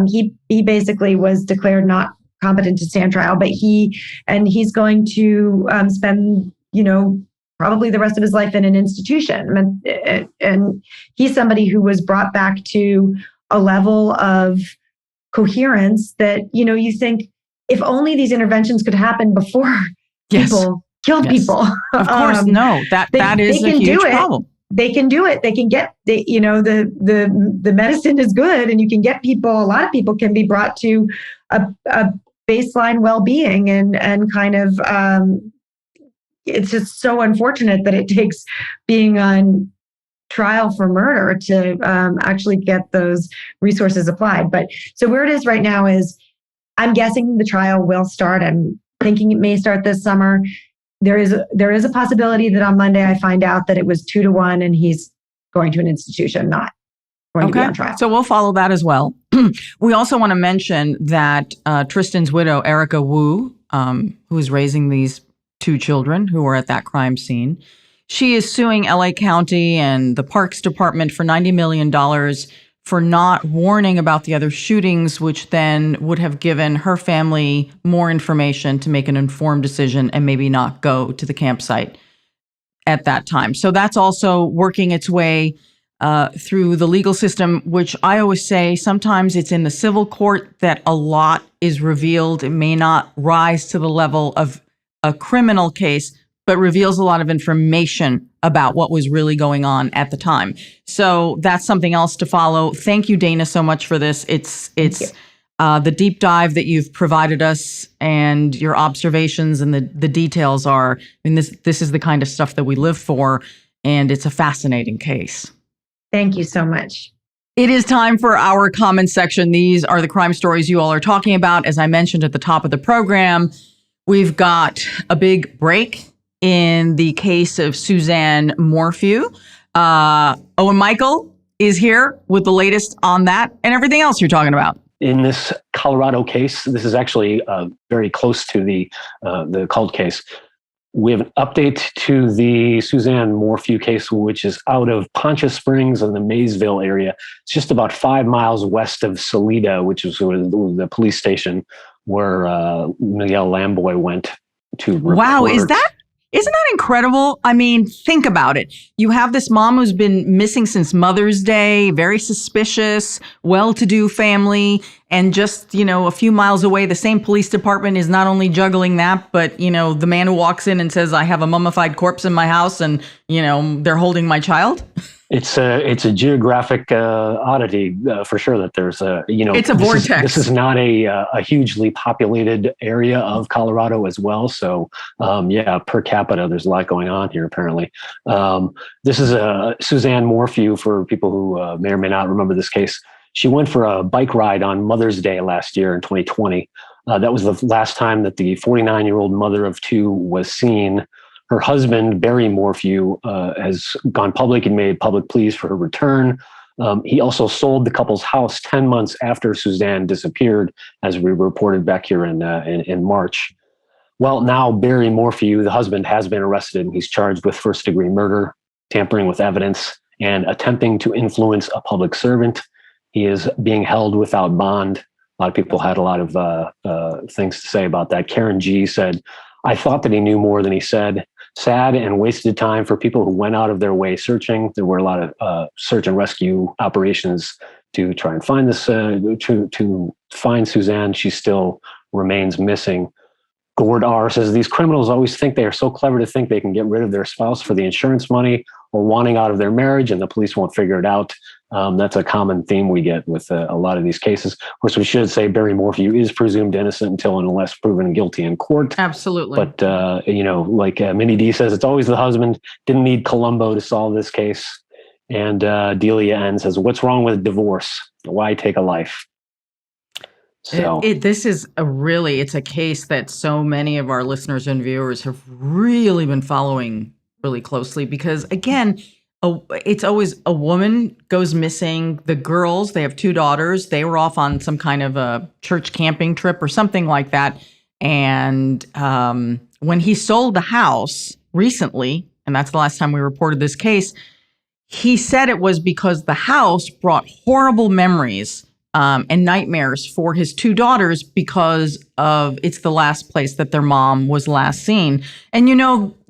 he basically was declared not competent to stand trial, but he's going to spend, probably the rest of his life in an institution. And he's somebody who was brought back to a level of coherence that, you think if only these interventions could happen before people killed people. Of course, no, that is a huge problem. They can do it. They can get the medicine is good, and you can get people. A lot of people can be brought to a baseline well-being, and kind of. It's just so unfortunate that it takes being on trial for murder to actually get those resources applied. But so where it is right now is, I'm guessing the trial will start. I'm thinking it may start this summer. There is a possibility that on Monday I find out that it was 2-1 and he's going to an institution, not going to be on trial. So we'll follow that as well. We also want to mention that Tristan's widow, Erica Wu, who is raising these 2 children who were at that crime scene, she is suing LA County and the Parks Department for $90 million for not warning about the other shootings, which then would have given her family more information to make an informed decision and maybe not go to the campsite at that time. So that's also working its way through the legal system, which I always say sometimes it's in the civil court that a lot is revealed. It may not rise to the level of a criminal case, but reveals a lot of information about what was really going on at the time. So that's something else to follow. Thank you, Dana, so much for this. It's the deep dive that you've provided us, and your observations and the details are, this is the kind of stuff that we live for, and it's a fascinating case. Thank you so much. It is time for our comment section. These are the crime stories you all are talking about. As I mentioned at the top of the program, we've got a big break in the case of Suzanne Morphew. Owen Michael is here with the latest on that and everything else you're talking about. In this Colorado case, this is actually very close to the cult case. We have an update to the Suzanne Morphew case, which is out of Poncha Springs in the Maysville area. It's just about 5 miles west of Salida, which is the police station where Miguel Lamboy went to report. Wow, isn't that incredible? I mean, think about it. You have this mom who's been missing since Mother's Day, very suspicious, well-to-do family, and just, a few miles away, the same police department is not only juggling that, but, the man who walks in and says, I have a mummified corpse in my house and, they're holding my child. It's a geographic oddity for sure that there's it's a vortex. This is not a hugely populated area of Colorado as well. So per capita, there's a lot going on here apparently. This is Suzanne Morphew, for people who may or may not remember this case. She went for a bike ride on Mother's Day last year in 2020. That was the last time that the 49-year-old mother of 2 was seen. Her husband, Barry Morphew, has gone public and made public pleas for her return. He also sold the couple's house 10 months after Suzanne disappeared, as we reported back here in March. Well, now Barry Morphew, the husband, has been arrested, and he's charged with first-degree murder, tampering with evidence, and attempting to influence a public servant. He is being held without bond. A lot of people had a lot of things to say about that. Karen G said, I thought that he knew more than he said. Sad and wasted time for people who went out of their way searching. There were a lot of search and rescue operations to try and find this, to find Suzanne. She still remains missing. Gord R. says, these criminals always think they are so clever to think they can get rid of their spouse for the insurance money or wanting out of their marriage, and the police won't figure it out. That's a common theme we get with a lot of these cases. Of course, we should say Barry Morphew is presumed innocent until and unless proven guilty in court. Absolutely. But, like Minnie D says, it's always the husband. Didn't need Columbo to solve this case. And Delia N says, what's wrong with divorce? Why take a life? So this is it's a case that so many of our listeners and viewers have really been following really closely because, again, it's always a woman goes missing. The girls, they have 2 daughters. They were off on some kind of a church camping trip or something like that. And when he sold the house recently, and that's the last time we reported this case, he said it was because the house brought horrible memories and nightmares for his 2 daughters because of it's the last place that their mom was last seen. And,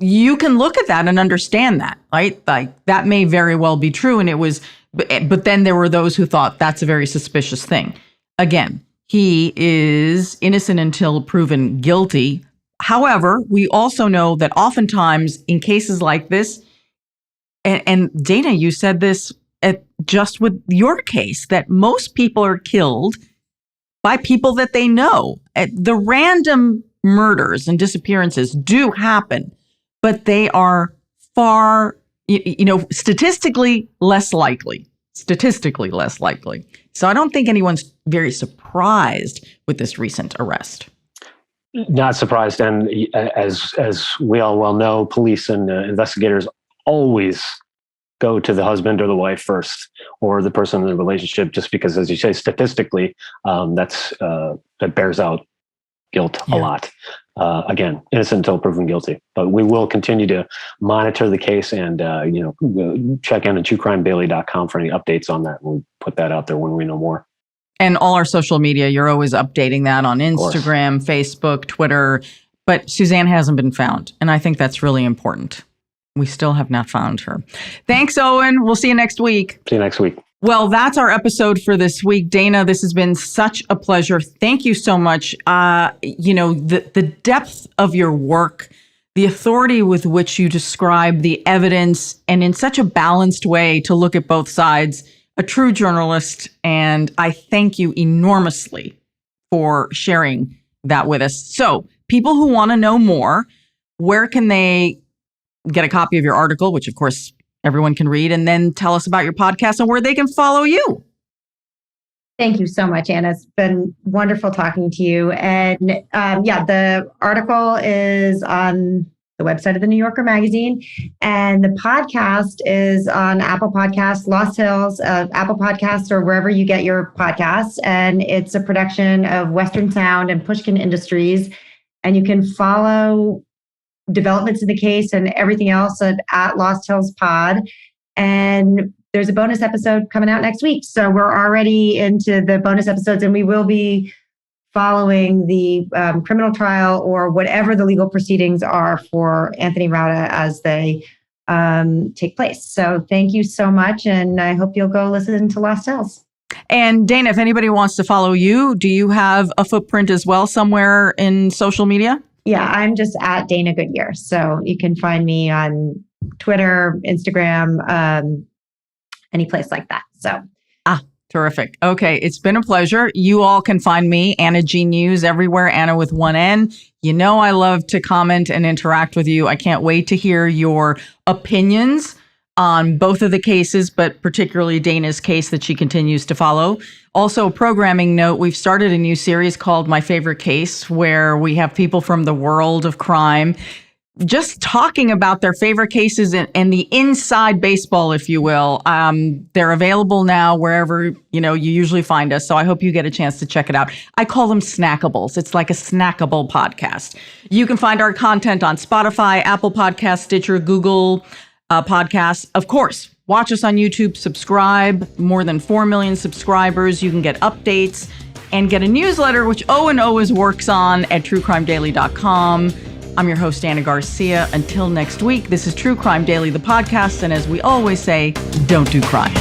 you can look at that and understand that, right? Like that may very well be true. And it was, but then there were those who thought that's a very suspicious thing. Again, he is innocent until proven guilty. However, we also know that oftentimes in cases like this, and Dana, you said this just with your case, that most people are killed by people that they know. The random murders and disappearances do happen, but they are far, statistically less likely. So I don't think anyone's very surprised with this recent arrest. Not surprised. And as we all well know, police and investigators always go to the husband or the wife first, or the person in the relationship, just because, as you say, statistically, that bears out guilt a lot. Again, innocent until proven guilty. But we will continue to monitor the case and check in at truecrimedaily.com for any updates on that. We'll put that out there when we know more. And all our social media, you're always updating that on Instagram, Facebook, Twitter. But Suzanne hasn't been found, and I think that's really important. We still have not found her. Thanks, Owen. We'll see you next week. See you next week. Well, that's our episode for this week. Dana, this has been such a pleasure. Thank you so much. The depth of your work, the authority with which you describe the evidence, and in such a balanced way to look at both sides, a true journalist. And I thank you enormously for sharing that with us. So people who want to know more, where can they get a copy of your article, which of course everyone can read, and then tell us about your podcast and where they can follow you? Thank you so much, Anna. It's been wonderful talking to you. And the article is on the website of the New Yorker magazine, and the podcast is on Apple Podcasts, Lost Hills, Apple Podcasts, or wherever you get your podcasts. And it's a production of Western Sound and Pushkin Industries. And you can follow developments in the case and everything else at Lost Hills Pod. And there's a bonus episode coming out next week. So we're already into the bonus episodes, and we will be following the criminal trial or whatever the legal proceedings are for Anthony Rauda as they take place. So thank you so much. And I hope you'll go listen to Lost Hills. And Dana, if anybody wants to follow you, do you have a footprint as well somewhere in social media? Yeah, I'm just at Dana Goodyear. So you can find me on Twitter, Instagram, any place like that. So. Terrific. Okay, it's been a pleasure. You all can find me, Ana G News, everywhere, Ana with one N. You know I love to comment and interact with you. I can't wait to hear your opinions on both of the cases, but particularly Dana's case that she continues to follow. Also, a programming note, we've started a new series called My Favorite Case, where we have people from the world of crime just talking about their favorite cases and the inside baseball, if you will. They're available now wherever you usually find us. So I hope you get a chance to check it out. I call them snackables. It's like a snackable podcast. You can find our content on Spotify, Apple Podcasts, Stitcher, Google Podcasts. Of course, watch us on YouTube, subscribe. More than 4 million subscribers. You can get updates and get a newsletter, which Owen always works on at truecrimedaily.com. I'm your host, Ana Garcia. Until next week, this is True Crime Daily, the podcast. And as we always say, don't do crime.